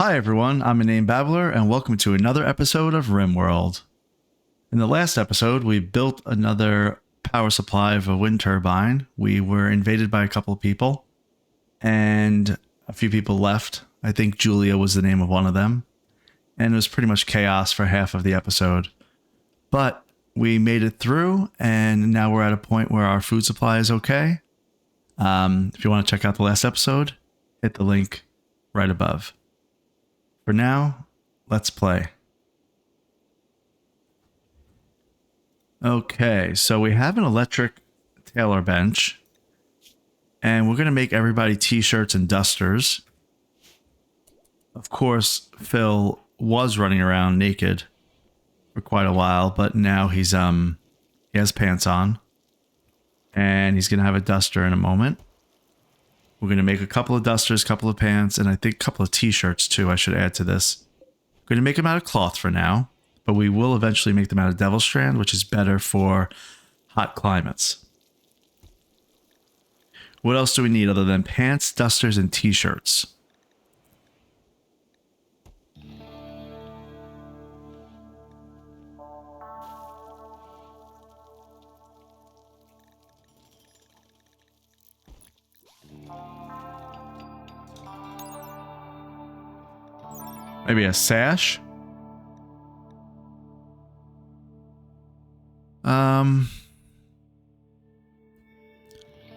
Hi everyone, I'm Inane Babbler, and welcome to another episode of RimWorld. In the last episode, we built another power supply of a wind turbine. We were invaded by a couple of people, and a few people left. I think Julia was the name of one of them, and it was pretty much chaos for half of the episode. But we made it through, and now we're at a point where our food supply is okay. If you want to check out the last episode, hit the link right above. For now, let's play. Okay, so we have an electric tailor bench, and we're going to make everybody t-shirts and dusters. Of course, Phil was running around naked for quite a while, but now he has pants on, and he's going to have a duster in a moment. We're going to make a couple of dusters, a couple of pants, and I think a couple of t-shirts too, I should add to this. We're going to make them out of cloth for now, but we will eventually make them out of devil strand, which is better for hot climates. What else do we need other than pants, dusters, and t-shirts? Maybe a sash?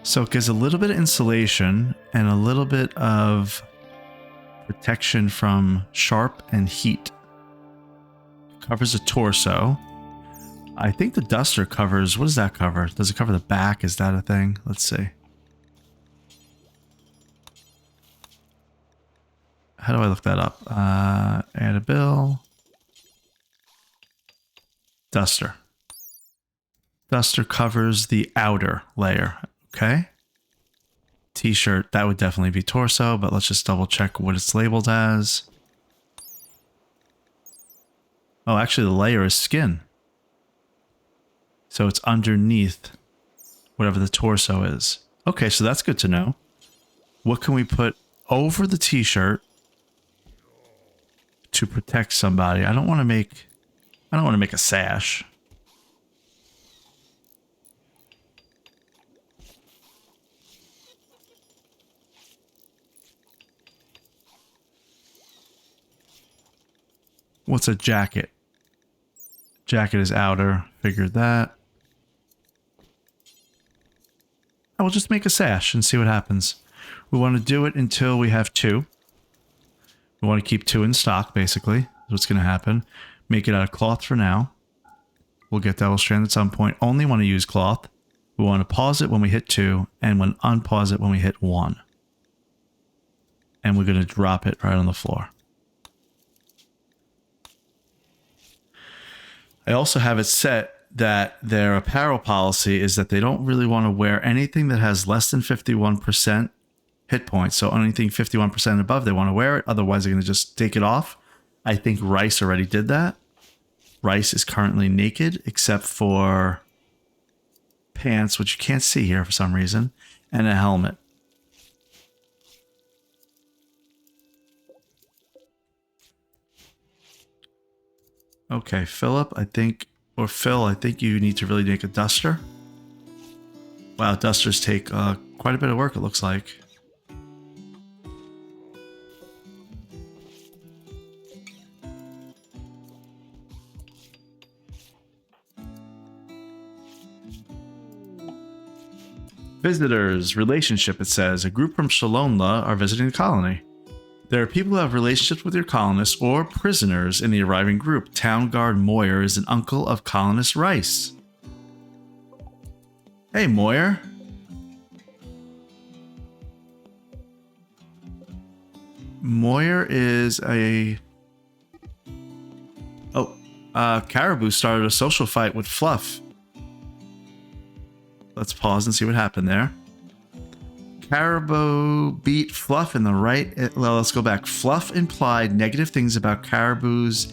So it gives a little bit of insulation and a little bit of protection from sharp and heat. Covers the torso. I think the duster covers, what does that cover? Does it cover the back? Is that a thing? Let's see. How do I look that up? Add a bill. Duster. Duster covers the outer layer. Okay. T-shirt, that would definitely be torso, but let's just double check what it's labeled as. Oh, actually the layer is skin. So it's underneath whatever the torso is. Okay, so that's good to know. What can we put over the t-shirt to protect somebody? I don't want to make a sash. What's a jacket? Jacket is outer. Figured that. I will just make a sash and see what happens. We want to do it until we have 2. We want to keep 2 in stock, basically. That's what's going to happen. Make it out of cloth for now. We'll get double strand at some point. Only want to use cloth. We want to pause it when we hit 2, and when unpause it when we hit 1. And we're going to drop it right on the floor. I also have it set that their apparel policy is that they don't really want to wear anything that has less than 51% hit points. So anything 51% above, they want to wear it. Otherwise, they're going to just take it off. I think Rice already did that. Rice is currently naked, except for pants, which you can't see here for some reason, and a helmet. Okay, Philip, I think you need to really make a duster. Wow, dusters take quite a bit of work, it looks like. Visitors, relationship, it says. A group from Shalonla are visiting the colony. There are people who have relationships with your colonists or prisoners in the arriving group. Town Guard Moyer is an uncle of colonist Rice. Hey, Moyer. Moyer is a... Caribou started a social fight with Fluff. Let's pause and see what happened there. Caribou beat Fluff in the right... Well, let's go back. Fluff implied negative things about Caribou's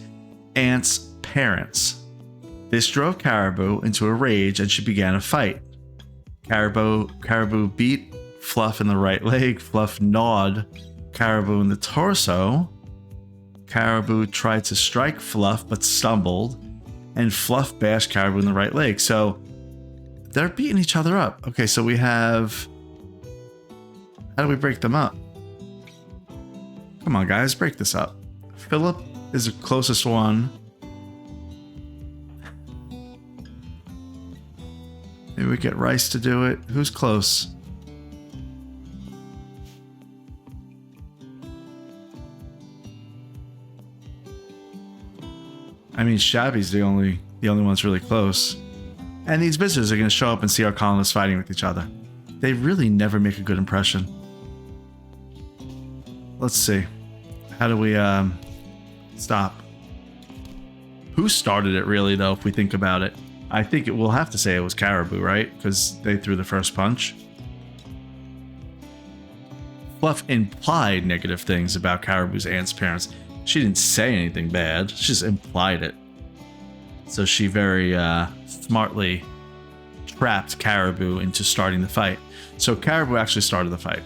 aunt's parents. This drove Caribou into a rage and she began a fight. Caribou beat Fluff in the right leg. Fluff gnawed Caribou in the torso. Caribou tried to strike Fluff but stumbled, and Fluff bashed Caribou in the right leg. So they're beating each other up. Okay, so we have... How do we break them up? Come on, guys, break this up. Philip is the closest one. Maybe we get Rice to do it. Who's close? I mean, Shabby's the only one that's really close. And these visitors are going to show up and see our colonists fighting with each other. They really never make a good impression. Let's see. How do we stop? Who started it really, though, if we think about it? I think we'll have to say it was Caribou, right? Because they threw the first punch. Fluff implied negative things about Caribou's aunt's parents. She didn't say anything bad. She just implied it. So she very smartly trapped Caribou into starting the fight. So Caribou actually started the fight.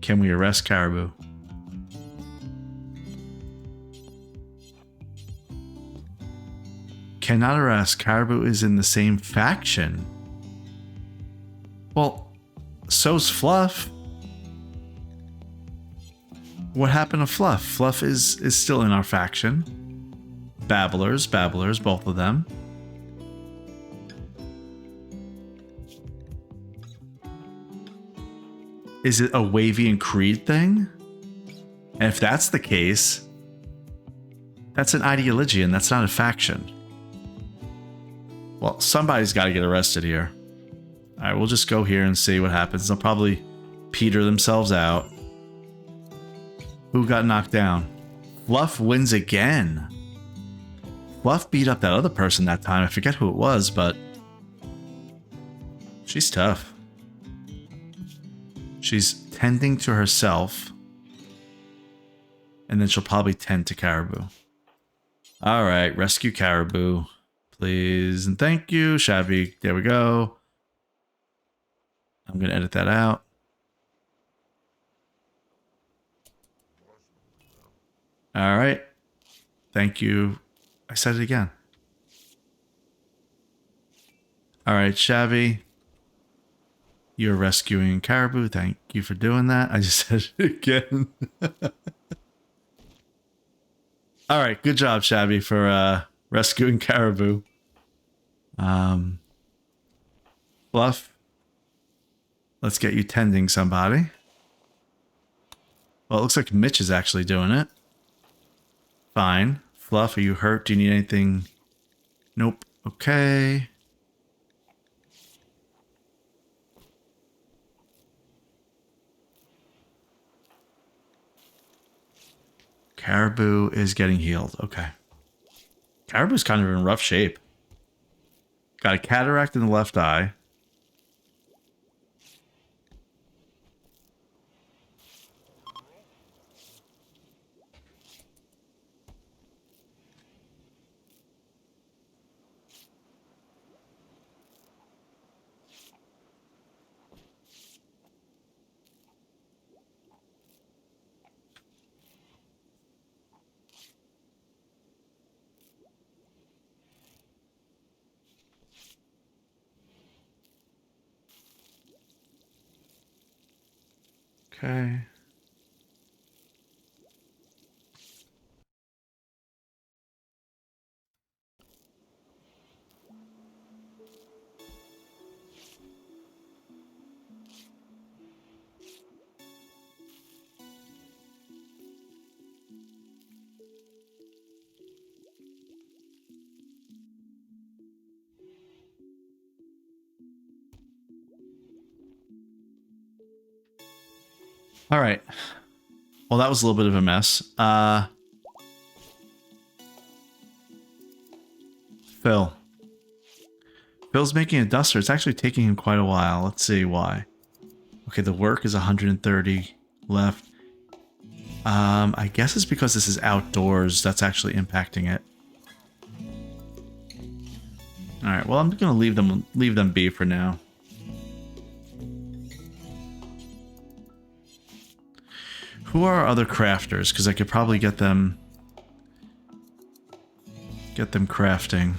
Can we arrest Caribou? Cannot arrest. Caribou is in the same faction. Well, so's Fluff. What happened to Fluff? Fluff is still in our faction. Babblers, both of them. Is it a Wavy and Creed thing? And if that's the case, that's an ideology and that's not a faction. Well, somebody's got to get arrested here. All right, we'll just go here and see what happens. They'll probably peter themselves out. Who got knocked down? Fluff wins again. Fluff beat up that other person that time. I forget who it was, but she's tough. She's tending to herself, and then she'll probably tend to Caribou. All right, rescue Caribou, please, and thank you, Shabby. There we go. I'm gonna edit that out. All right, thank you. I said it again. All right, Shabby. You're rescuing Caribou. Thank you for doing that. I just said it again. All right. Good job, Shabby, for rescuing Caribou. Fluff. Let's get you tending somebody. Well, it looks like Mitch is actually doing it. Fine. Fluff, are you hurt? Do you need anything? Nope. Okay. Caribou is getting healed. Okay. Caribou's kind of in rough shape. Got a cataract in the left eye. Okay. All right. Well, that was a little bit of a mess. Phil. Phil's making a duster. It's actually taking him quite a while. Let's see why. Okay, the work is 130 left. I guess it's because this is outdoors that's actually impacting it. All right. Well, I'm gonna leave them be for now. Who are our other crafters? Because I could probably get them crafting.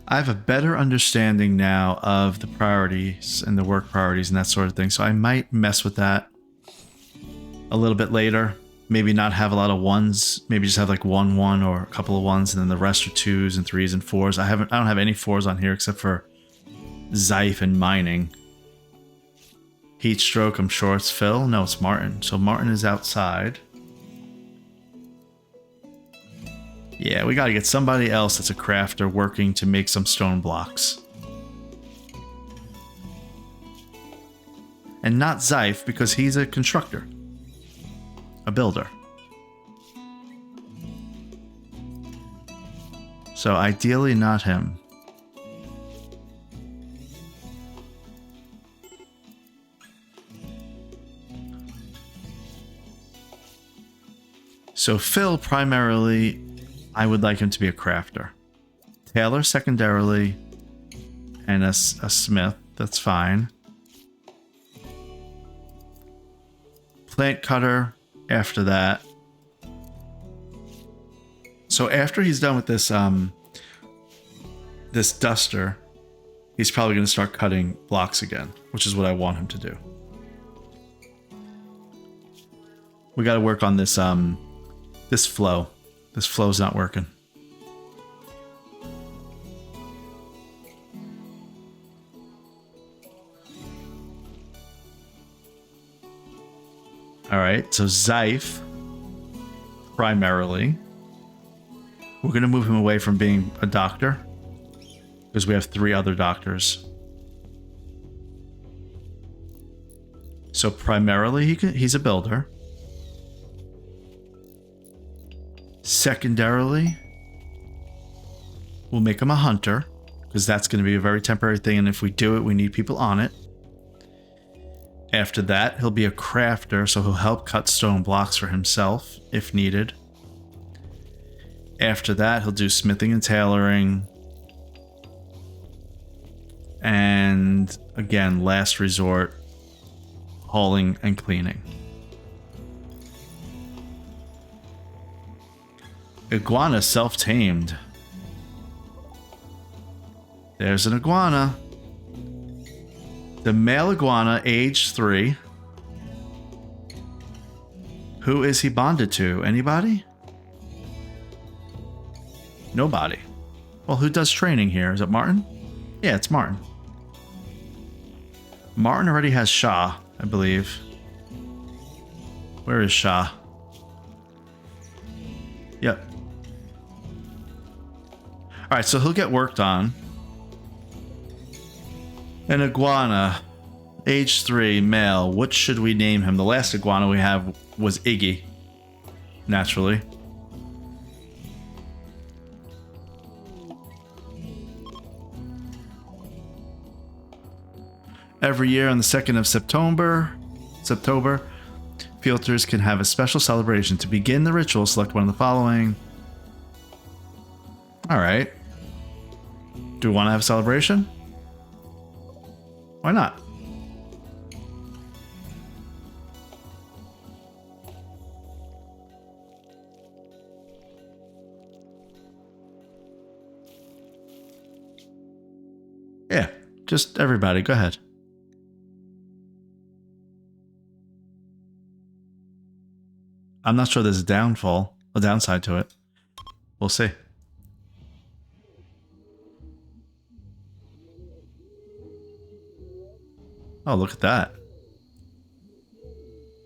I have a better understanding now of the priorities and the work priorities and that sort of thing, so I might mess with that a little bit later. Maybe not have a lot of ones, maybe just have like one or a couple of ones, and then the rest are 2s and 3s and 4s. I don't have any 4s on here except for Xife and mining. Heat stroke, I'm sure it's Phil. No, it's Martin. So Martin is outside. Yeah, we gotta get somebody else that's a crafter working to make some stone blocks. And not Xife, because he's a constructor. A builder. So ideally not him. So Phil, primarily, I would like him to be a crafter. Taylor, secondarily, and a smith. That's fine. Plant cutter after that. So after he's done with this this duster, he's probably going to start cutting blocks again, which is what I want him to do. We got to work on this this flow. This flow's not working. All right, so Xife, primarily. We're going to move him away from being a doctor, because we have 3 other doctors. So primarily, he's a builder. Secondarily, we'll make him a hunter, because that's going to be a very temporary thing, and if we do it, we need people on it. After that, he'll be a crafter, so he'll help cut stone blocks for himself, if needed. After that, he'll do smithing and tailoring. And, again, last resort, hauling and cleaning. Iguana self-tamed. There's an iguana. The male iguana, age 3. Who is he bonded to? Anybody? Nobody. Well, who does training here? Is it Martin? Yeah, it's Martin. Martin already has Shah, I believe. Where is Shah? Yep. Alright, so he'll get worked on. An iguana, age 3, male. What should we name him? The last iguana we have was Iggy, naturally. Every year on the 2nd of September, Fielders can have a special celebration. To begin the ritual, select one of the following. Alright. Do we want to have a celebration? Why not? Yeah, just everybody, go ahead. I'm not sure there's a downside to it. We'll see. Oh, look at that.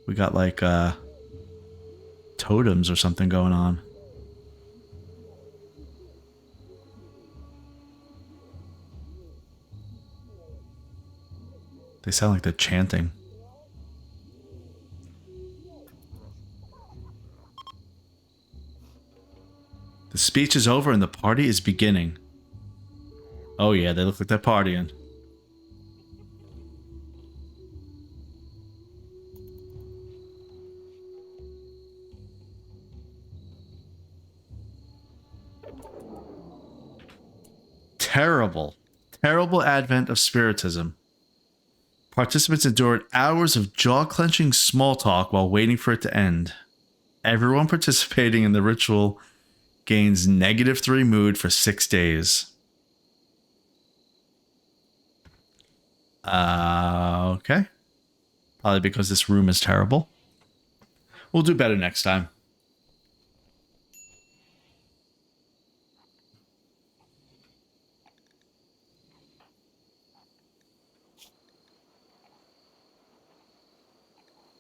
We got like totems or something going on. They sound like they're chanting. The speech is over and the party is beginning. Oh yeah, they look like they're partying. terrible, terrible advent of Spiritism. Participants endured hours of jaw-clenching small talk while waiting for it to end. Everyone participating in the ritual gains -3 mood for 6 days. Okay. Probably because this room is terrible. We'll do better next time.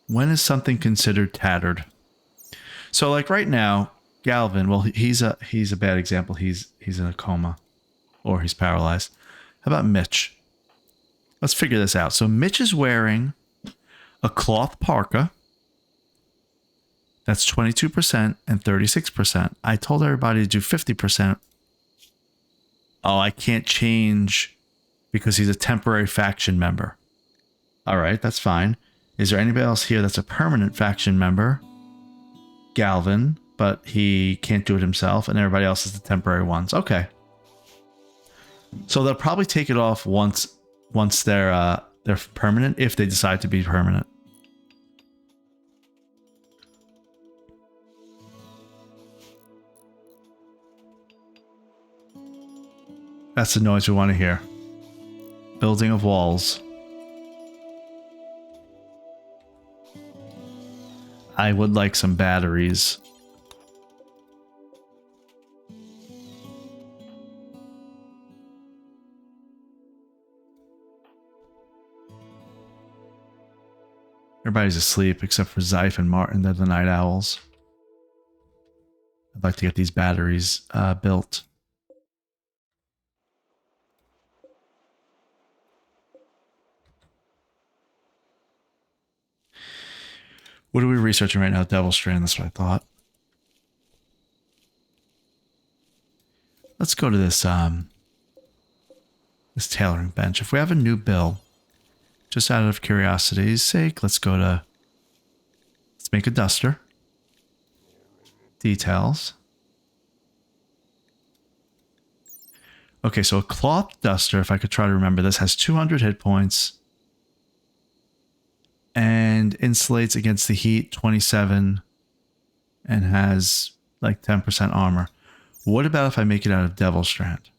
When is something considered tattered? So like right now, Galvin, well, he's a bad example. He's in a coma or he's paralyzed. How about Mitch? Let's figure this out. So Mitch is wearing a cloth parka. That's 22% and 36%. I told everybody to do 50%. Oh, I can't change because he's a temporary faction member. All right, that's fine. Is there anybody else here that's a permanent faction member? Galvin, but he can't do it himself, and everybody else is the temporary ones. Okay. So they'll probably take it off once they're permanent, if they decide to be permanent. That's the noise we want to hear. Building of walls. I would like some batteries. Everybody's asleep except for Zyph and Martin. They're the night owls. I'd like to get these batteries built. What are we researching right now? Devil Strand, that's what I thought. Let's go to this this tailoring bench. If we have a new bill, just out of curiosity's sake, let's make a duster. Details. Okay, so a cloth duster, if I could try to remember this, has 200 hit points. And insulates against the heat 27 and has like 10% armor. What about if I make it out of Devil Strand?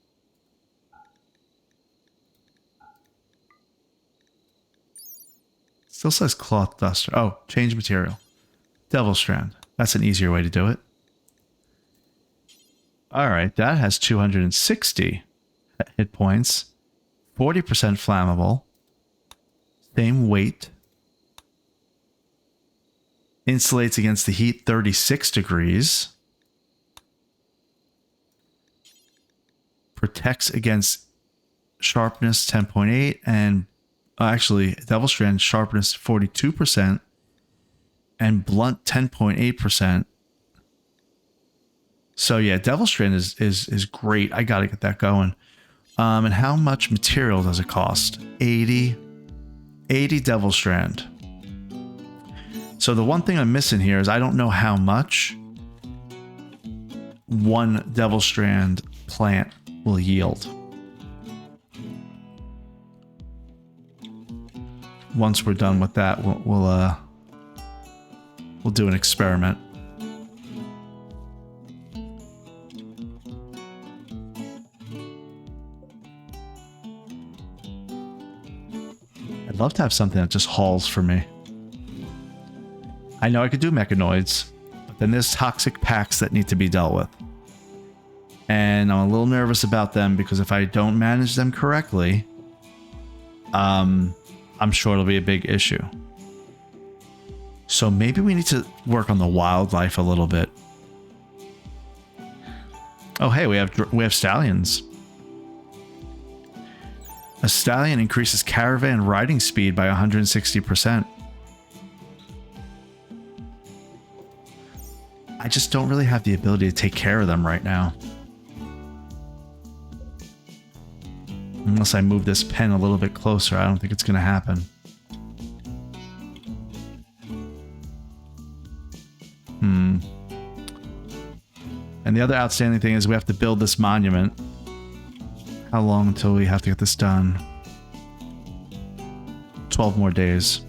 Still says cloth duster. Oh, change material. Devil Strand. That's an easier way to do it. All right, that has 260 hit points. 40% flammable. Same weight. Insulates against the heat 36 degrees. Protects against sharpness 10.8 and actually Devil Strand sharpness 42% and blunt 10.8%. So yeah, Devil Strand is great. I gotta get that going. And how much material does it cost? 80 Devil Strand. So the one thing I'm missing here is I don't know how much one Devil Strand plant will yield. Once we're done with that, we'll do an experiment. I'd love to have something that just hauls for me. I know I could do mechanoids, but then there's toxic packs that need to be dealt with. And I'm a little nervous about them because if I don't manage them correctly, I'm sure it'll be a big issue. So maybe we need to work on the wildlife a little bit. Oh, hey, we have stallions. A stallion increases caravan riding speed by 160%. I just don't really have the ability to take care of them right now. Unless I move this pen a little bit closer, I don't think it's going to happen. And the other outstanding thing is we have to build this monument. How long until we have to get this done? 12 more days.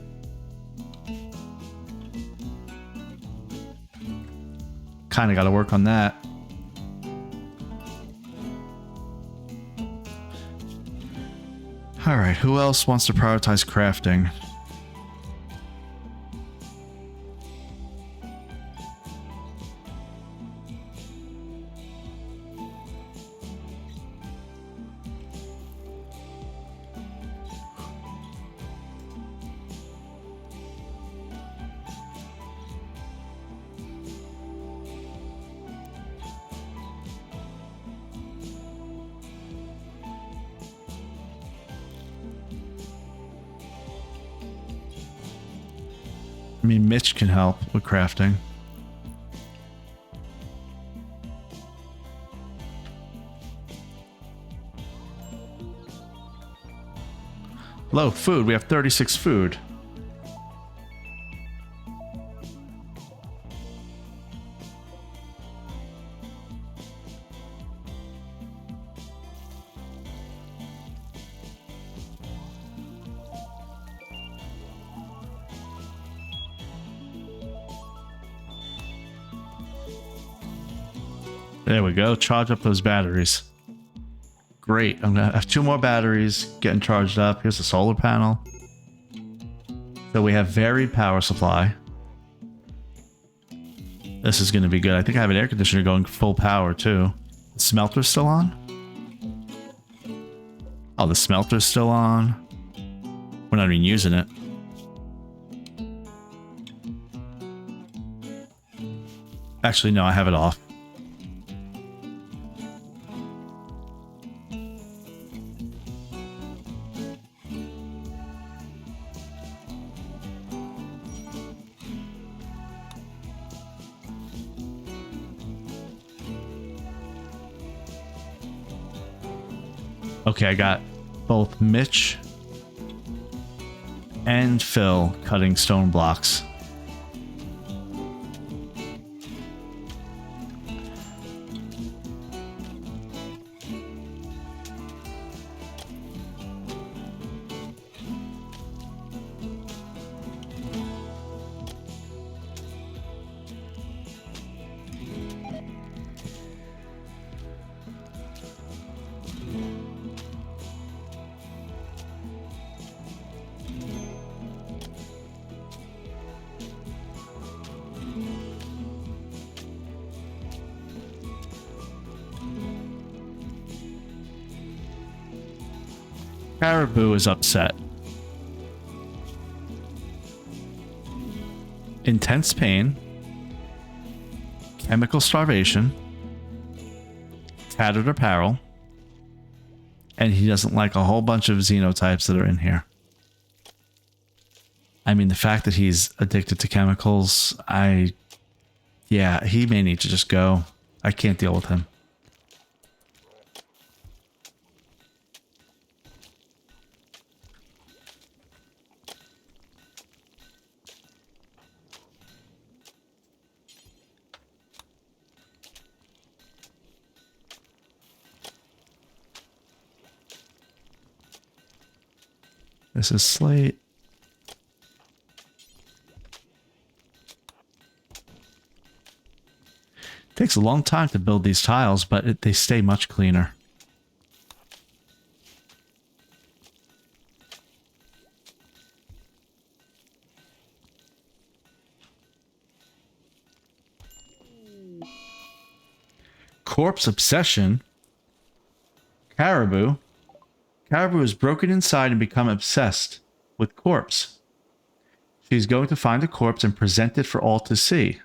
Kind of got to work on that. All right, who else wants to prioritize crafting? I mean, Mitch can help with crafting. Low food. We have 36 food. There we go. Charge up those batteries. Great. I'm going to have 2 more batteries getting charged up. Here's the solar panel. So we have varied power supply. This is going to be good. I think I have an air conditioner going full power too. The smelter's still on? Oh, the smelter's still on. We're not even using it. Actually, no, I have it off. Okay, I got both Mitch and Phil cutting stone blocks. Caribou is upset. Intense pain. Chemical starvation. Tattered apparel. And he doesn't like a whole bunch of xenotypes that are in here. I mean, the fact that he's addicted to chemicals, yeah, he may need to just go. I can't deal with him. This is slate. Takes a long time to build these tiles, but they stay much cleaner. Corpse obsession. Caribou. Caribou is broken inside and become obsessed with corpse. She's going to find a corpse and present it for all to see.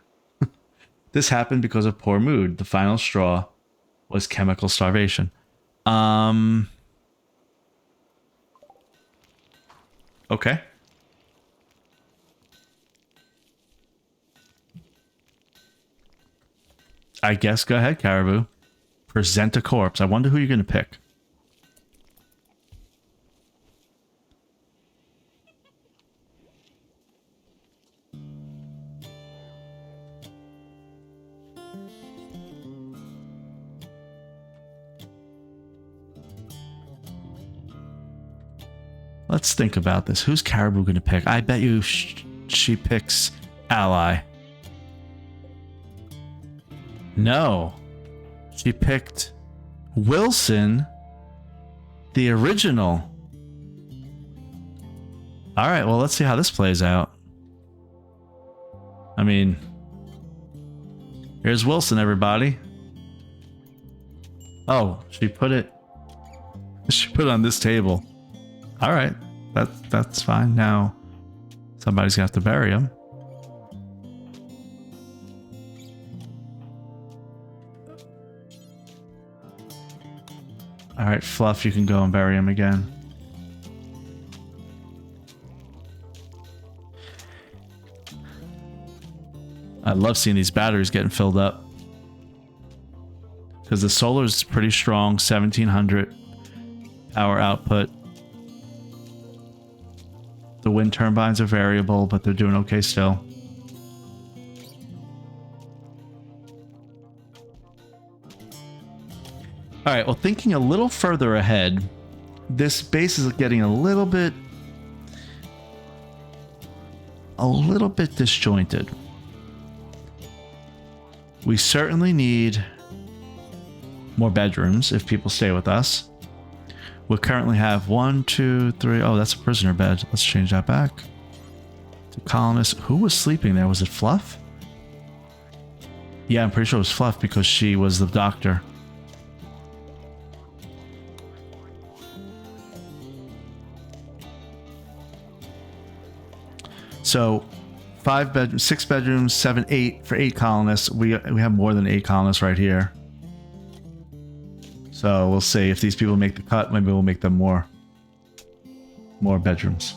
This happened because of poor mood. The final straw was chemical starvation. Okay. I guess go ahead, Caribou. Present a corpse. I wonder who you're going to pick. Let's think about this. Who's Caribou going to pick? I bet you she picks Ally. No. She picked Wilson, the original. All right, well, let's see how this plays out. I mean, here's Wilson, everybody. Oh, she put it on this table. All right, that's fine. Now somebody's gonna have to bury him. All right, Fluff, you can go and bury him again. I love seeing these batteries getting filled up. Because the solar is pretty strong, 1700 power output. The wind turbines are variable, but they're doing okay still. All right, well, thinking a little further ahead, this base is getting a little bit disjointed. We certainly need more bedrooms if people stay with us. We currently have 1, 2, 3. Oh, that's a prisoner bed. Let's change that back to colonists. Who was sleeping there? Was it Fluff? Yeah, I'm pretty sure it was Fluff because she was the doctor. So 6 bedrooms, 7, 8 for 8 colonists. We have more than 8 colonists right here. So we'll see if these people make the cut. Maybe we'll make them more bedrooms.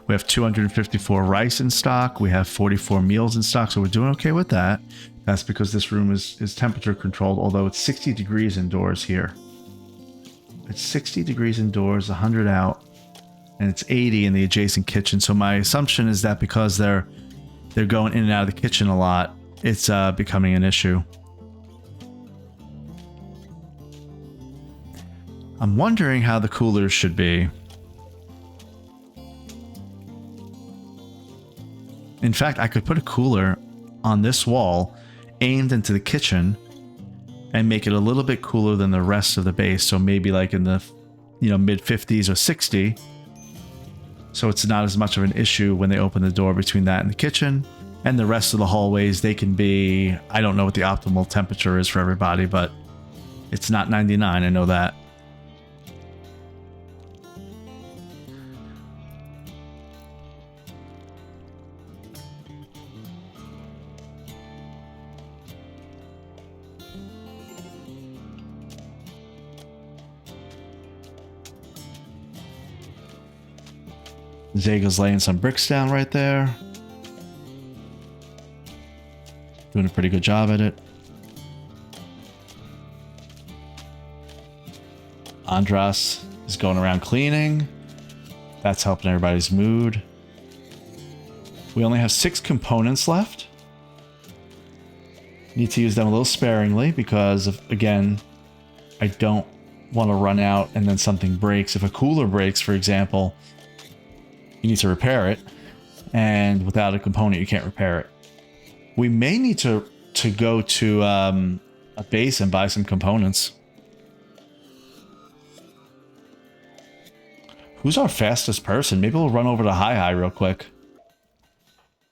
We have 254 rice in stock. We have 44 meals in stock. So we're doing okay with that. That's because this room is temperature controlled, although it's 60 degrees indoors here. It's 60 degrees indoors, 100 out, and it's 80 in the adjacent kitchen. So my assumption is that because they're going in and out of the kitchen a lot, it's becoming an issue. I'm wondering how the coolers should be. In fact, I could put a cooler on this wall aimed into the kitchen and make it a little bit cooler than the rest of the base. So maybe like in the mid 50s or 60. So it's not as much of an issue when they open the door between that and the kitchen. And the rest of the hallways, they can be, I don't know what the optimal temperature is for everybody, but it's not 99, I know that. Zega's laying some bricks down right there. Doing a pretty good job at it. Andras is going around cleaning. That's helping everybody's mood. We only have 6 components left. Need to use them a little sparingly because, again, I don't want to run out and then something breaks. If a cooler breaks, for example, you need to repair it, and without a component, you can't repair it. We may need to go to a base and buy some components. Who's our fastest person? Maybe we'll run over to Hi real quick.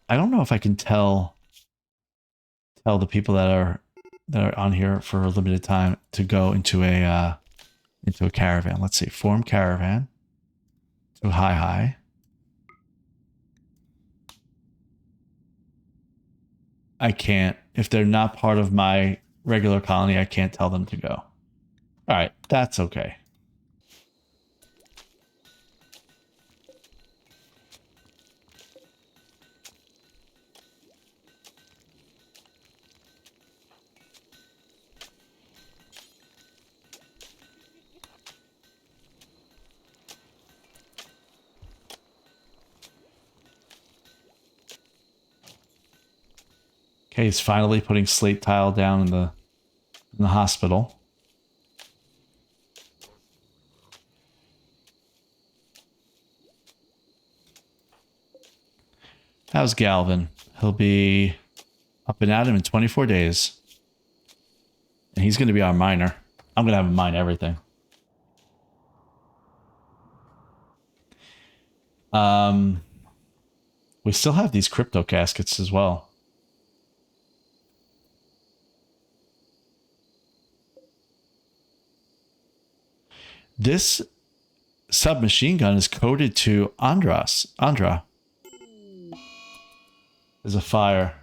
I don't know if I can tell the people that are on here for a limited time to go into a caravan. Let's see, form caravan to Hi. I can't. If they're not part of my regular colony, I can't tell them to go. All right, that's okay. Okay, he's finally putting slate tile down in the in the hospital. How's Galvin? He'll be up and at him in 24 days. And he's going to be our miner. I'm going to have him mine everything. We still have these crypto caskets as well. This submachine gun is coded to Andra. There's a fire.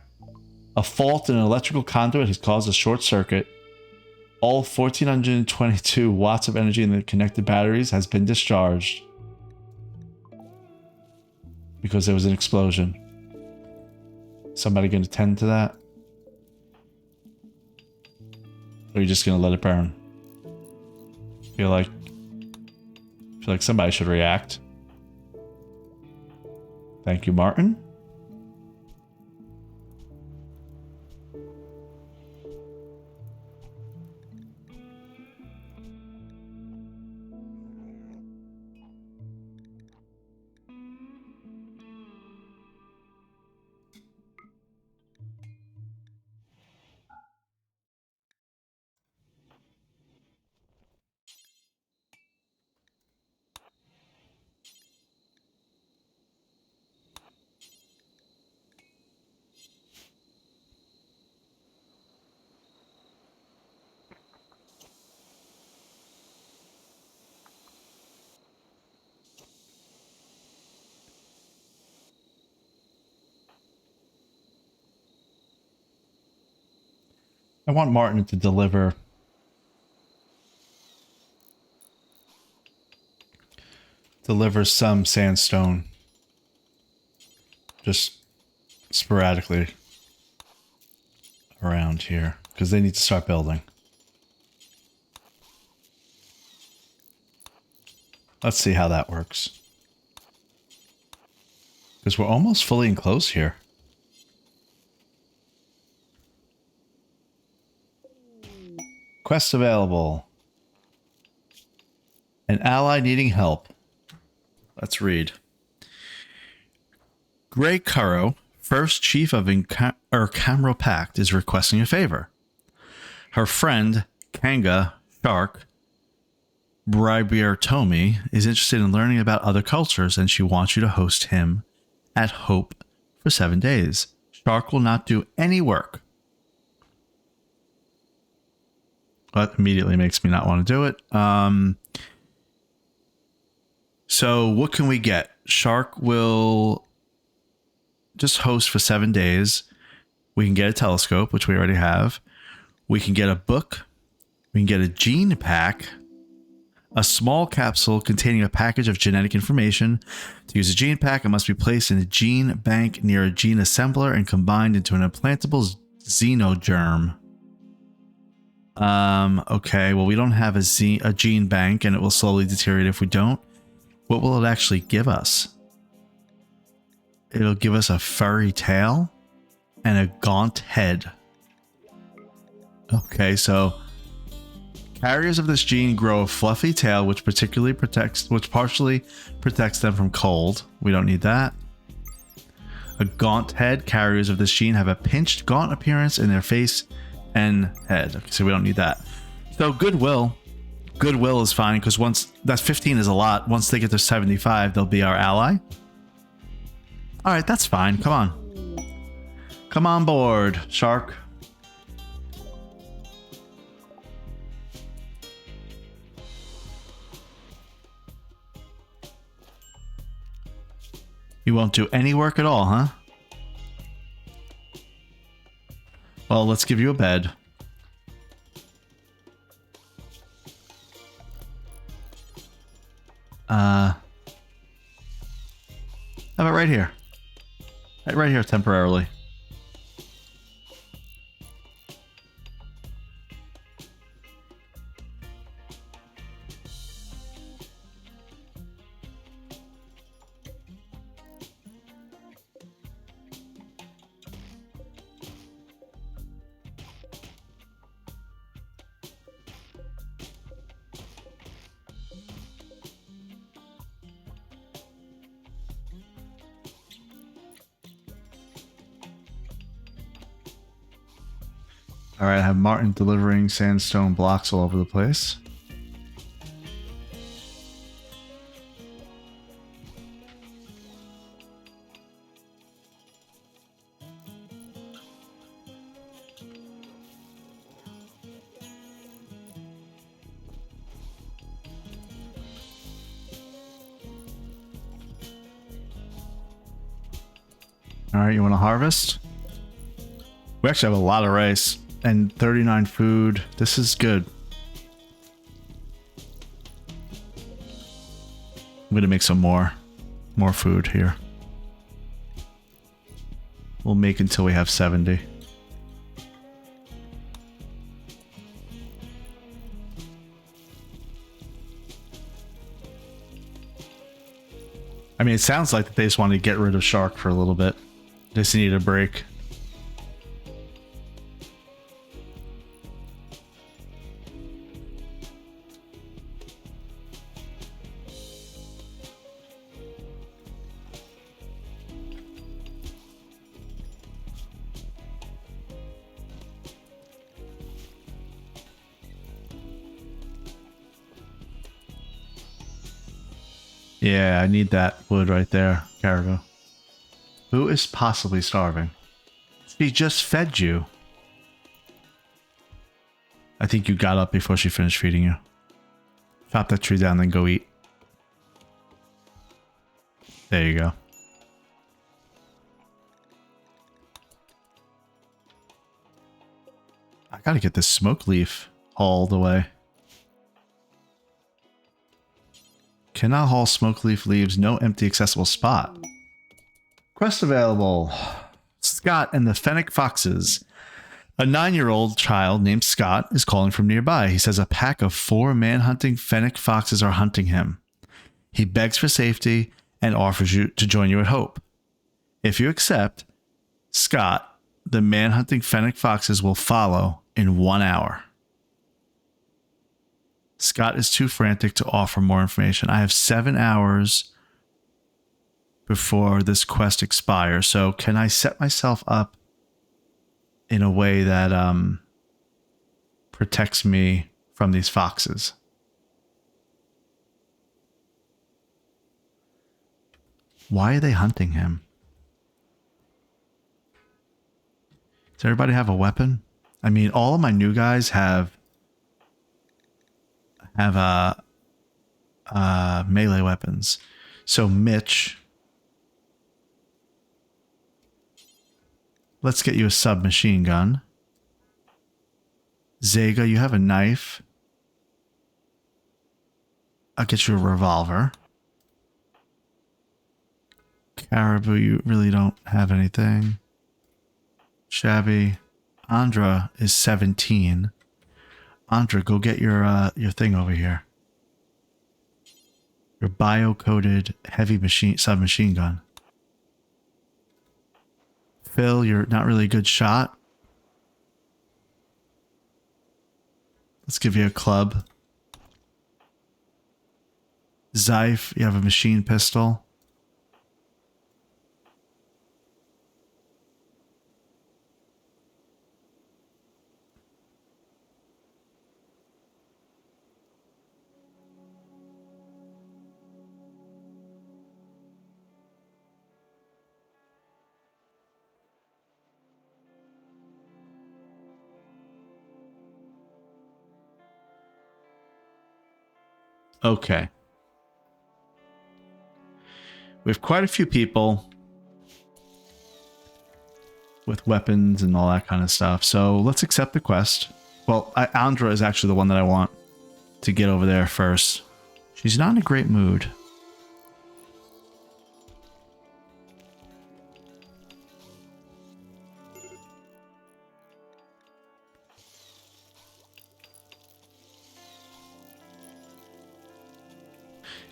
A fault in an electrical conduit has caused a short circuit. All 1,422 watts of energy in the connected batteries has been discharged. Because there was an explosion. Somebody going to tend to that? Or are you just going to let it burn? Feel like somebody should react. Thank you, Martin. I want Martin to deliver some sandstone just sporadically around here because they need to start building. Let's see how that works. Because we're almost fully enclosed here. Quest available. An ally needing help. Let's read. Grey Currow, first chief of Camro Pact, is requesting a favor. Her friend, Kanga Shark Tomi, is interested in learning about other cultures, and she wants you to host him at Hope for 7 days. Shark will not do any work. That immediately makes me not want to do it. So what can we get? Shark will just host for 7 days. We can get a telescope, which we already have. We can get a book. We can get a gene pack. A small capsule containing a package of genetic information. To use a gene pack, it must be placed in a gene bank near a gene assembler and combined into an implantable xenogerm. Okay, well, we don't have a gene bank, and it will slowly deteriorate if we don't. What will it actually give us? It'll give us a furry tail and a gaunt head. Okay, so carriers of this gene grow a fluffy tail which partially protects them from cold. We don't need that. A gaunt head. Carriers of this gene have a pinched, gaunt appearance in their face and head. Okay, so we don't need that. So goodwill is fine, because once that's 15 is a lot. Once they get to 75, they'll be our ally. All right, that's fine. Come on board, Shark. You won't do any work at all, huh? Well, let's give you a bed. How about right here? Right here temporarily. All right, I have Martin delivering sandstone blocks all over the place. All right, you want to harvest? We actually have a lot of rice and 39 food. This is good. I'm going to make some more food here. We'll make until we have 70. I mean, it sounds like they just want to get rid of Shark for a little bit. Just need a break. Yeah, I need that wood right there, Caribou. Who is possibly starving? She just fed you. I think you got up before she finished feeding you. Chop that tree down, then go eat. There you go. I gotta get this smoke leaf hauled away. Cannot haul smoke leaf leaves. No empty accessible spot. Quest available. Scott and the Fennec Foxes. A 9-year-old child named Scott is calling from nearby. He says a pack of 4 man-hunting Fennec Foxes are hunting him. He begs for safety and offers you to join you at Hope. If you accept, Scott, the man-hunting Fennec Foxes will follow in 1 hour. Scott is too frantic to offer more information. I have 7 hours before this quest expires. So can I set myself up in a way that protects me from these foxes? Why are they hunting him? Does everybody have a weapon? I mean, all of my new guys have melee weapons. So Mitch, let's get you a submachine gun. Zega, you have a knife. I'll get you a revolver. Caribou, you really don't have anything. Shabby. Andra is 17. Andra, go get your thing over here. Your bio-coated heavy submachine gun. Phil, you're not really a good shot. Let's give you a club. Zyph, you have a machine pistol. Okay. We have quite a few people with weapons and all that kind of stuff. So let's accept the quest. Well, Andra is actually the one that I want to get over there first. She's not in a great mood.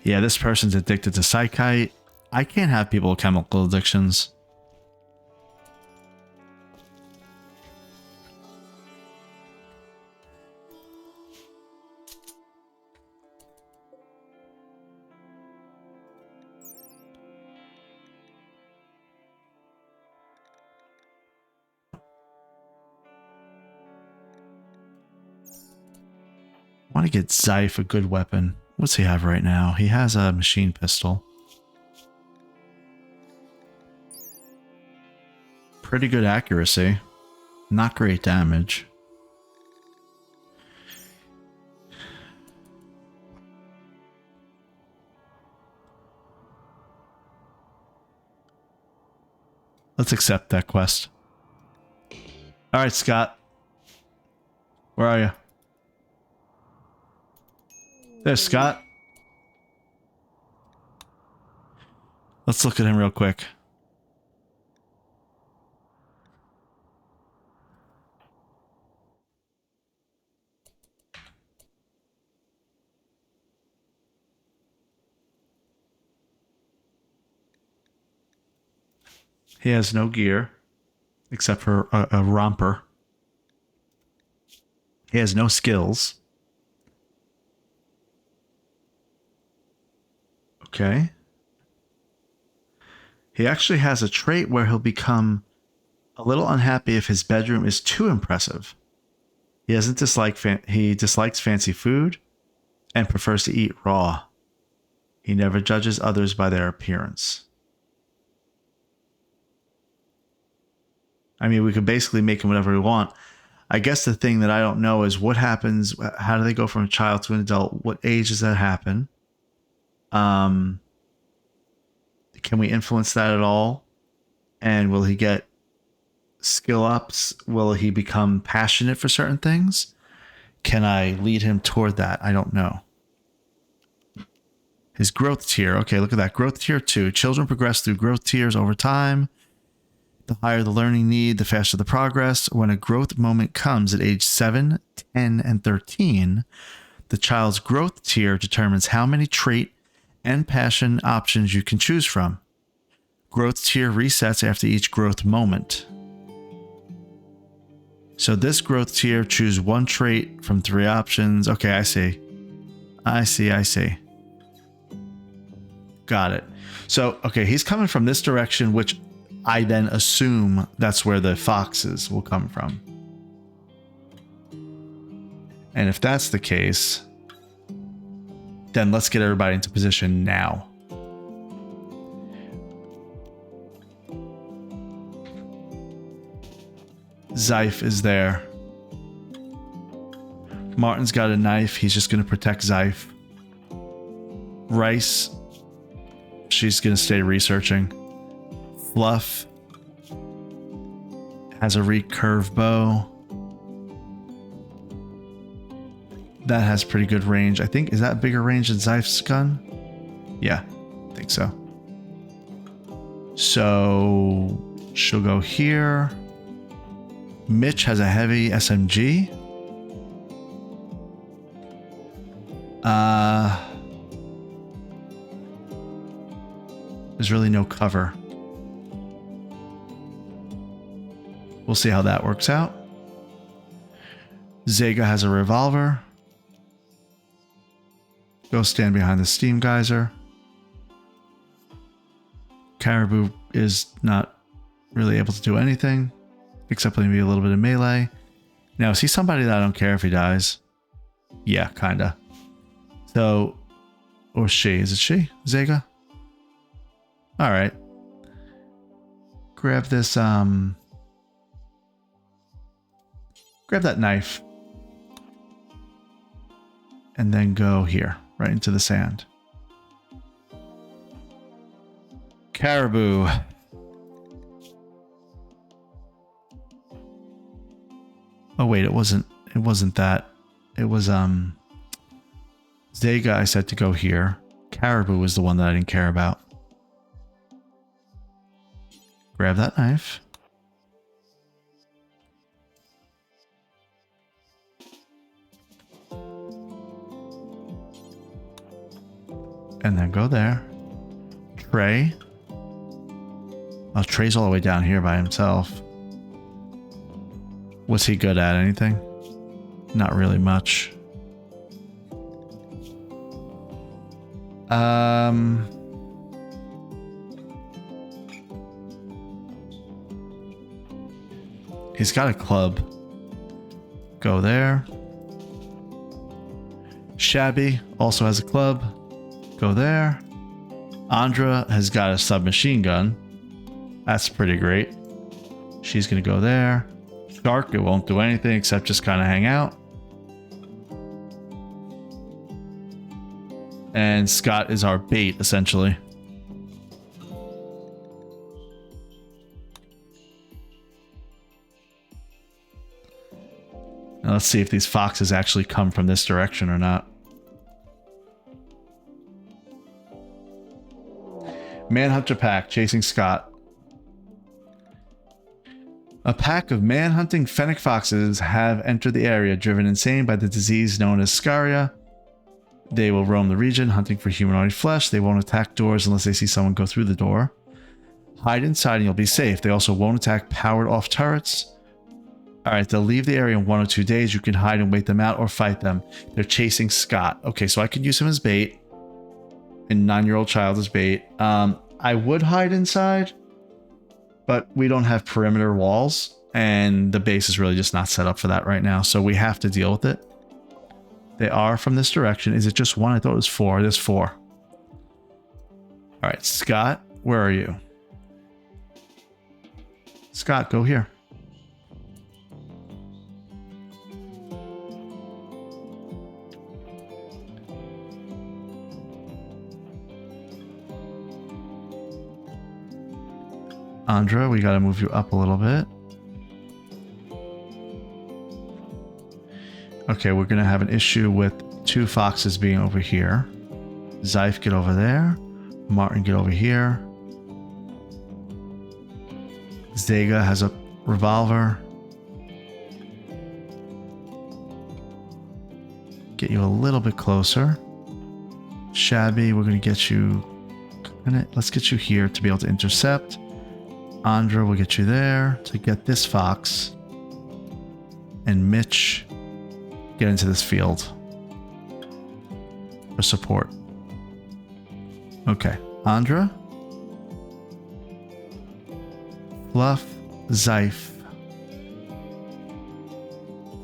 Yeah, this person's addicted to Psychite. I can't have people with chemical addictions. want to get Zyph a good weapon. What's he have right now? He has a machine pistol. Pretty good accuracy. Not great damage. Let's accept that quest. All right, Scott. Where are you? There's Scott. Let's look at him real quick. He has no gear, except for a romper. He has no skills. Okay. He actually has a trait where he'll become a little unhappy if his bedroom is too impressive. He doesn't he dislikes fancy food and prefers to eat raw. He never judges others by their appearance. I mean, we could basically make him whatever we want. I guess the thing that I don't know is what happens. How do they go from a child to an adult? What age does that happen? Can we influence that at all? And will he get skill ups? Will he become passionate for certain things? Can I lead him toward that? I don't know. His growth tier. Okay, look at that. Growth tier 2. Children progress through growth tiers over time. The higher the learning need, the faster the progress. When a growth moment comes at age 7, 10, and 13, the child's growth tier determines how many trait and passion options you can choose from. Growth tier resets after each growth moment. So this growth tier, choose one trait from 3 options. Okay, I see. I see. Got it. So, okay, he's coming from this direction, which I then assume that's where the foxes will come from. And if that's the case, then let's get everybody into position now. Zyph is there. Martin's got a knife. He's just going to protect Zyph. Rice, she's going to stay researching. Fluff has a recurve bow. That has pretty good range. I think, is that bigger range than Zyph's gun? Yeah, I think so. So she'll go here. Mitch has a heavy SMG. There's really no cover. We'll see how that works out. Zega has a revolver. Go stand behind the steam geyser. Caribou is not really able to do anything, except maybe a little bit of melee. Now, is he somebody that I don't care if he dies? Yeah, kinda. So, or she. Is it she? Zega? Alright. Grab this, grab that knife. And then go here, right into the sand. Caribou. Oh wait, it wasn't that. It was Zega I said to go here. Caribou was the one that I didn't care about. Grab that knife. And then go there. Trey. Oh, Trey's all the way down here by himself. What's he good at? Anything? Not really much. He's got a club. Go there. Shabby also has a club. Go there. Andra has got a submachine gun. That's pretty great. She's going to go there. Shark, it won't do anything except just kind of hang out. And Scott is our bait, essentially. Now let's see if these foxes actually come from this direction or not. Manhunter pack chasing Scott. A pack of man-hunting fennec foxes have entered the area, driven insane by the disease known as scaria. They will roam the region, hunting for humanoid flesh. They won't attack doors unless they see someone go through the door. Hide inside and you'll be safe. They also won't attack powered-off turrets. Alright, they'll leave the area in 1 or 2 days. You can hide and wait them out or fight them. They're chasing Scott. Okay, so I can use him as bait. And 9-year-old child as bait. I would hide inside, but we don't have perimeter walls, and the base is really just not set up for that right now, so we have to deal with it. They are from this direction. Is it just one? I thought it was 4. There's 4. Alright, Scott, where are you? Scott, go here. Andra, we gotta move you up a little bit. Okay, we're gonna have an issue with 2 foxes being over here. Zyph, get over there. Martin, get over here. Zega has a revolver. Get you a little bit closer. Shabby, we're gonna get you... Let's get you here to be able to intercept. Andra will get you there to get this fox. And Mitch, get into this field for support. Okay, Andra, Fluff, Zyph.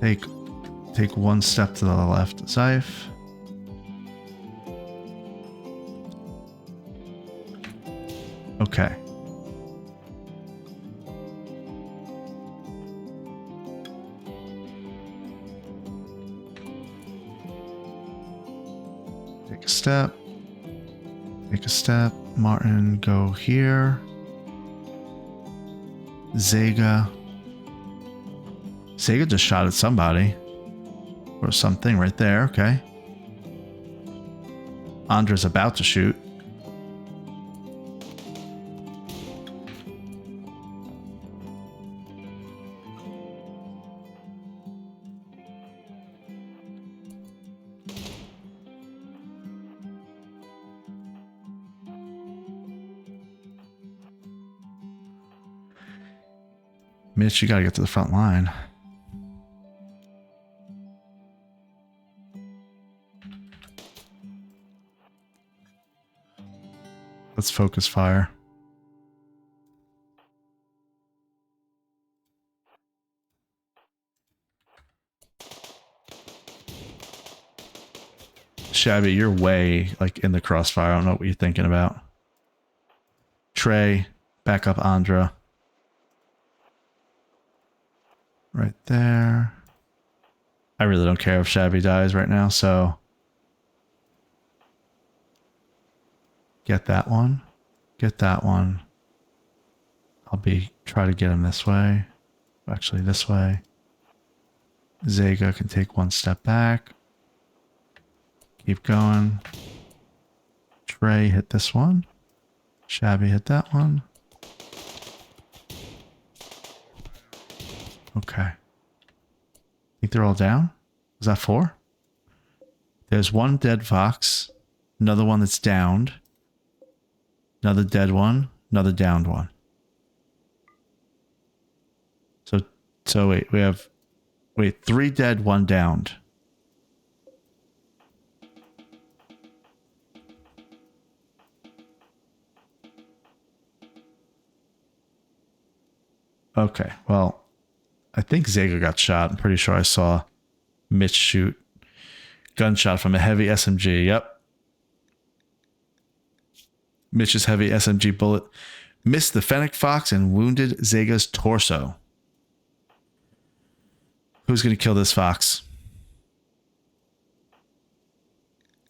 Take 1 step to the left, Zyph. Okay. Take a step. Take a step. Martin, go here. Zega. Zega just shot at somebody. Or something right there. Okay. Andra's about to shoot. Mitch, you gotta get to the front line. Let's focus fire. Shabby, you're way like in the crossfire. I don't know what you're thinking about. Trey, back up Andra. Right there. I really don't care if Shabby dies right now, so get that one. Get that one. I'll try to get him this way. Actually, this way. Zega can take 1 step back. Keep going. Trey hit this one. Shabby hit that one. Okay. Think they're all down? Was that 4? There's 1 dead fox. Another one that's downed. Another dead one. Another downed one. So wait, we have... Wait, 3 dead, 1 downed. Okay, well... I think Zega got shot. I'm pretty sure I saw Mitch shoot. Gunshot from a heavy SMG. Yep. Mitch's heavy SMG bullet missed the Fennec Fox and wounded Zega's torso. Who's going to kill this fox?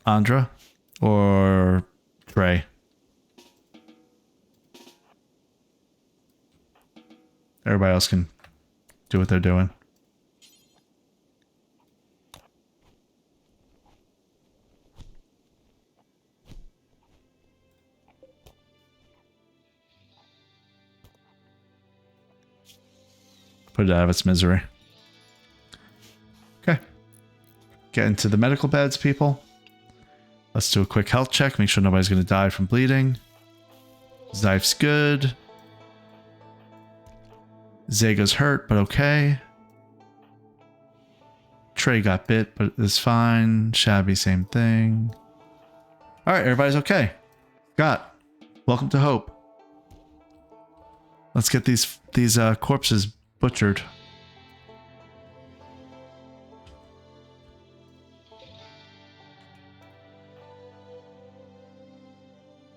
Andra or Trey? Everybody else can do what they're doing. Put it out of its misery. Okay. Get into the medical beds, people. Let's do a quick health check. Make sure nobody's going to die from bleeding. Zife's good. Zega's hurt, but okay. Trey got bit, but it's fine. Shabby, same thing. All right, everybody's okay. Scott, welcome to Hope. Let's get these corpses butchered.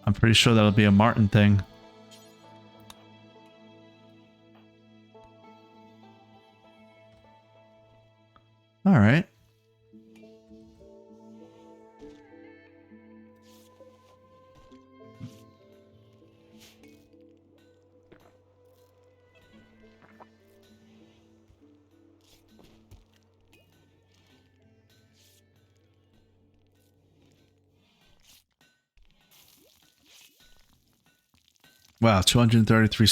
I'm pretty sure that'll be a Martin thing. All right. Wow, 233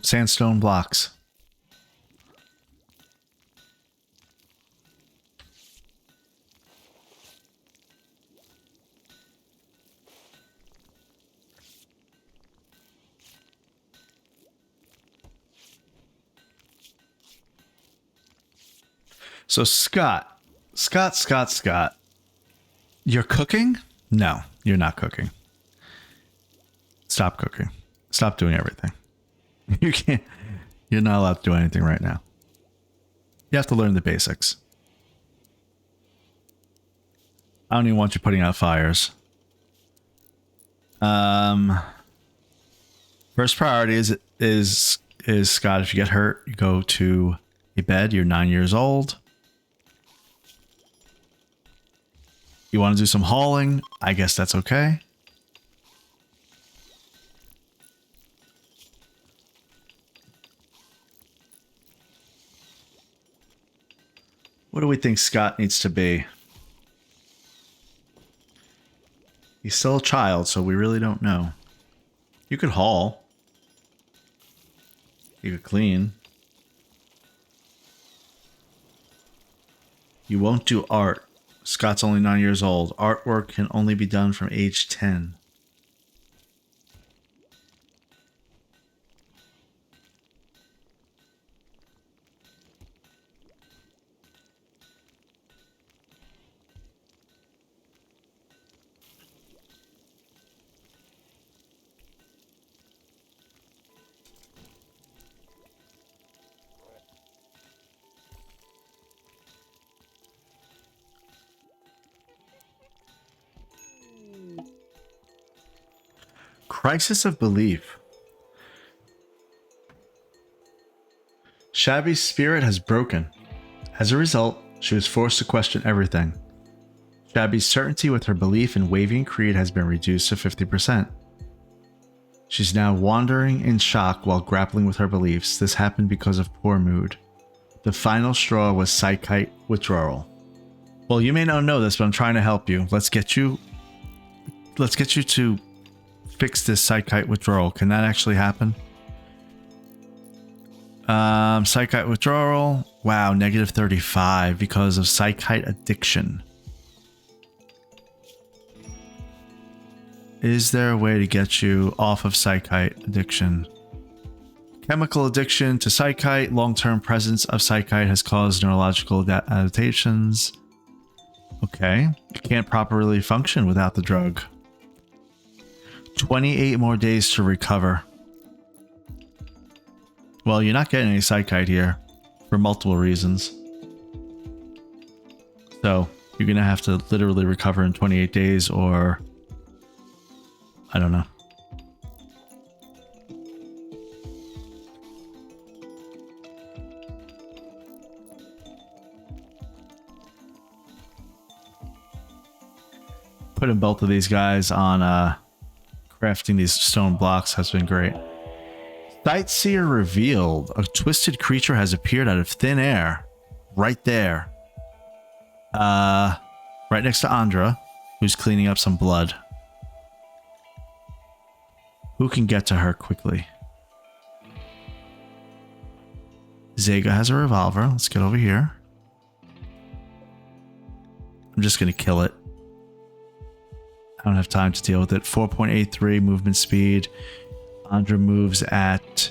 sandstone blocks. So Scott. You're cooking? No, you're not cooking. Stop cooking. Stop doing everything. You can't. You're not allowed to do anything right now. You have to learn the basics. I don't even want you putting out fires. First priority is Scott, if you get hurt, you go to a bed. You're 9 years old. You want to do some hauling? I guess that's okay. What do we think Scott needs to be? He's still a child, so we really don't know. You could haul. You could clean. You won't do art. Scott's only 9 years old. Artwork can only be done from age 10. Crisis of belief. Shabby's spirit has broken. As a result, she was forced to question everything. Shabby's certainty with her belief in Waving Creed has been reduced to 50%. She's now wandering in shock while grappling with her beliefs. This happened because of poor mood. The final straw was psychite withdrawal. Well, you may not know this, but I'm trying to help you. Let's get you to fix this psychite withdrawal. Can that actually happen? Psychite withdrawal. Wow, negative 35 because of psychite addiction. Is there a way to get you off of psychite addiction? Chemical addiction to psychite. Long-term presence of psychite has caused neurological adaptations. Okay. You can't properly function without the drug. 28 more days to recover. Well, you're not getting any psychite here for multiple reasons. So, You're going to have to literally recover in 28 days or... I don't know. Putting both of these guys on crafting these stone blocks has been great. Sightseer revealed. A twisted creature has appeared out of thin air. Right there. Right next to Andra, who's cleaning up some blood. Who can get to her quickly? Zega has a revolver. Let's get over here. I'm just going to kill it. I don't have time to deal with it. 4.83 movement speed. Andra moves at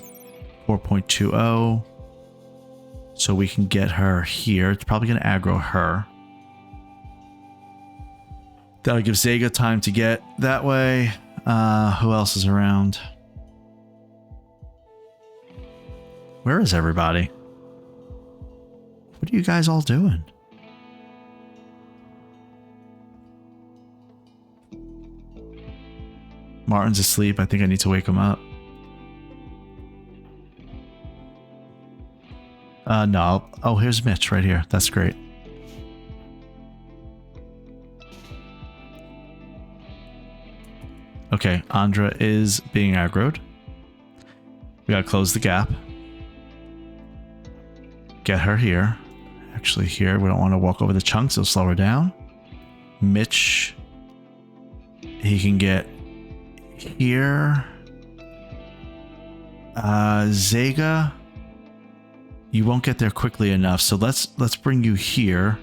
4.20. So we can get her here. It's probably going to aggro her. That'll give Zega time to get that way. Who else is around? Where is everybody? What are you guys all doing? Martin's asleep. I think I need to wake him up. No. Oh, here's Mitch right here. That's great. Okay, Andra is being aggroed. We gotta close the gap. Get her here. Actually, here, we don't want to walk over the chunks. It'll slow her down. Mitch, he can get here. Zega, you won't get there quickly enough, so let's bring you here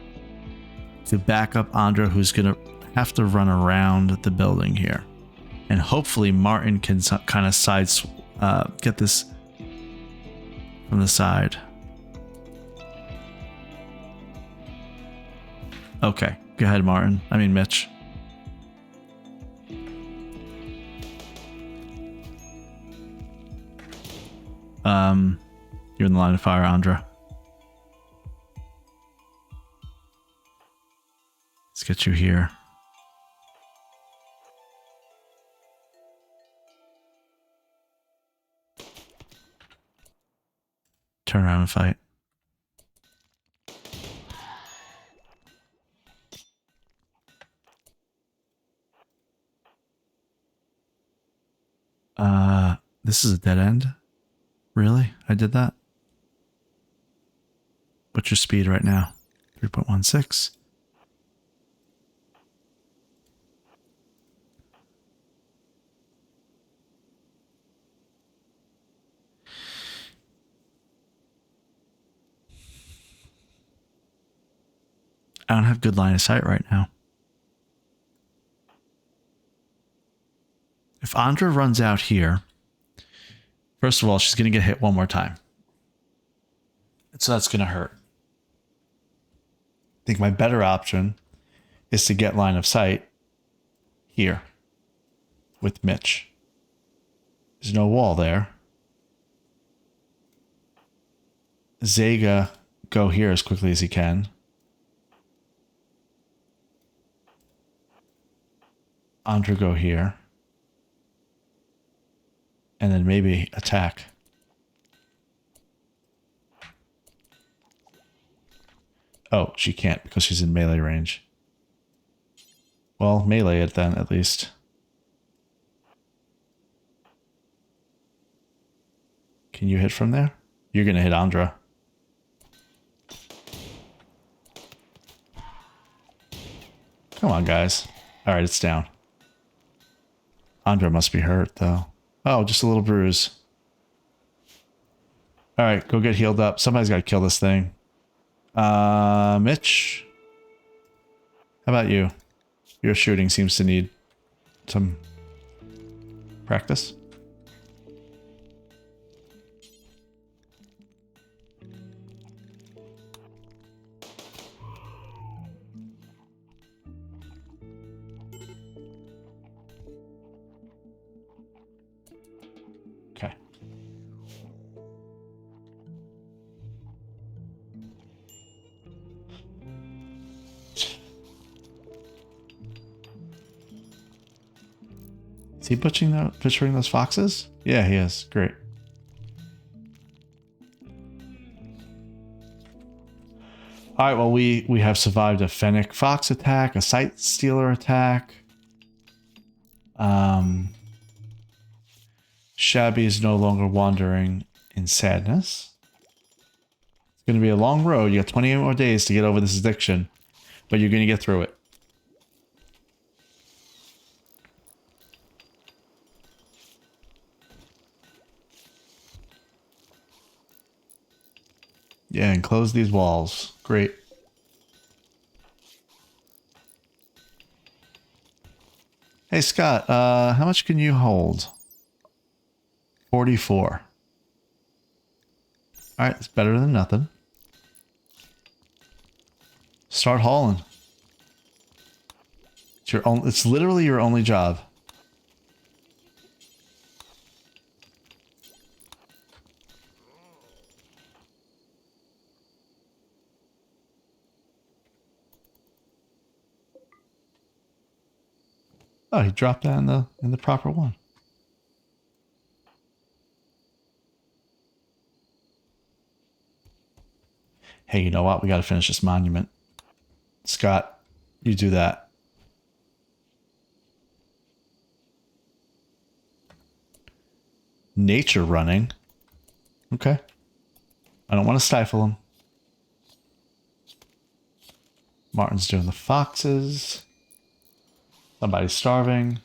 to back up Andra, who's gonna have to run around the building here, and hopefully Martin can kind of get this from the side. Okay, go ahead, Martin. I mean, Mitch. You're in the line of fire, Andra. Let's get you here. Turn around and fight. This is a dead end? Really? I did that? What's your speed right now? 3.16. I don't have good line of sight right now. If Andra runs out here, first of all, she's going to get hit one more time. So that's going to hurt. I think my better option is to get line of sight here with Mitch. There's no wall there. Zega, go here as quickly as he can. Andra, go here. And then maybe attack. Oh, she can't because she's in melee range. Well, melee it then, at least. Can you hit from there? You're going to hit Andra. Come on, guys. All right, it's down. Andra must be hurt, though. Oh, just a little bruise. All right, go get healed up. Somebody's got to kill this thing. Mitch? How about you? Your shooting seems to need some practice. Okay. he butchering those foxes? Yeah, he is. Great. All right, well, we have survived a Fennec Fox attack, a Sight Stealer attack. Shabby is no longer wandering in sadness. It's going to be a long road. You got 28 more days to get over this addiction, but you're going to get through it. Yeah, and close these walls. Great. Hey, Scott, how much can you hold? 44. All right, it's better than nothing. Start hauling. It's literally your only job. Oh, he dropped that in the proper one. Hey, you know what? We got to finish this monument. Scott, you do that. Nature running. Okay. I don't want to stifle him. Martin's doing the foxes. Somebody's starving.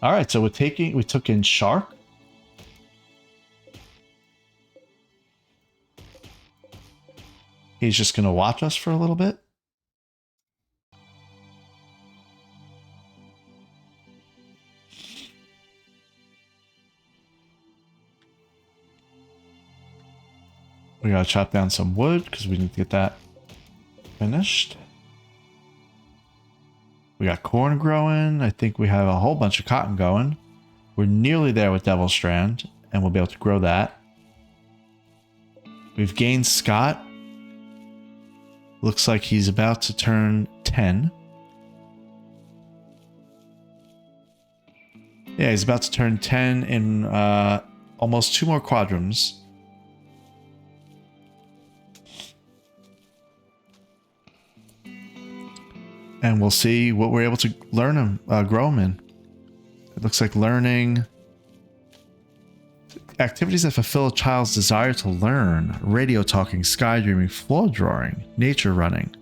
All right, so we took in Shark. He's just going to watch us for a little bit. We gotta chop down some wood because we need to get that finished. We got corn growing. I think we have a whole bunch of cotton going. We're nearly there with Devil Strand, and we'll be able to grow that. We've gained Scott. Looks like he's about to turn 10. Yeah, he's about to turn 10 in almost 2 more quadrums. And we'll see what we're able to learn him, grow him in. It looks like learning activities that fulfill a child's desire to learn: radio talking, sky dreaming, floor drawing, nature running.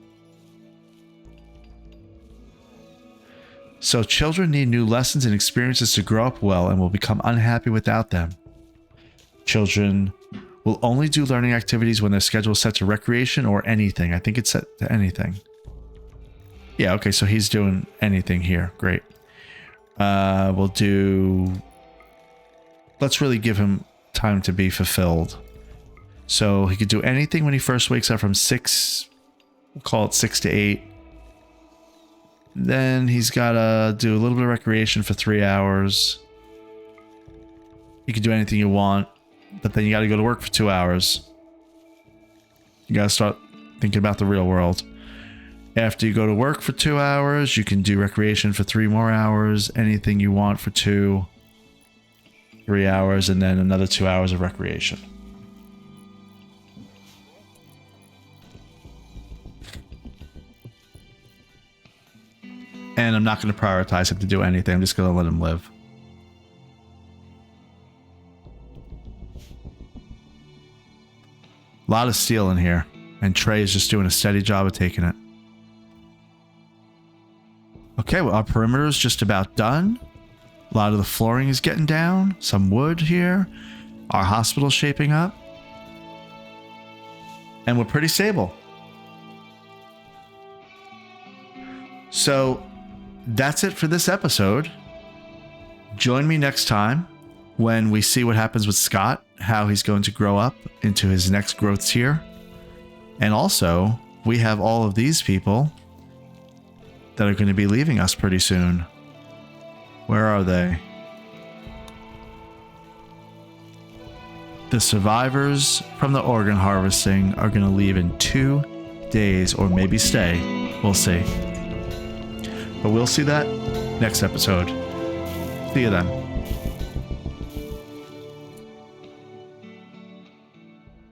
So children need new lessons and experiences to grow up well and will become unhappy without them. Children will only do learning activities when their schedule is set to recreation or anything. I think it's set to anything. Yeah, okay, so he's doing anything here. Great. We'll do... Let's really give him time to be fulfilled. So he could do anything when he first wakes up from 6... We'll call it 6 to 8. Then he's got to do a little bit of recreation for 3 hours. You can do anything you want, but then you got to go to work for 2 hours. You got to start thinking about the real world. After you go to work for 2 hours, you can do recreation for 3 more hours, anything you want for 2, 3 hours, and then another 2 hours of recreation. And I'm not going to prioritize him to do anything. I'm just going to let him live. A lot of steel in here, and Trey is just doing a steady job of taking it. Okay, well, our perimeter is just about done. A lot of the flooring is getting down. Some wood here. Our hospital's shaping up. And we're pretty stable. So that's it for this episode. Join me next time when we see what happens with Scott, how he's going to grow up into his next growth tier. And also, we have all of these people that are going to be leaving us pretty soon. Where are they? The survivors from the organ harvesting are going to leave in 2 days, or maybe stay. We'll see. But we'll see that next episode. See you then.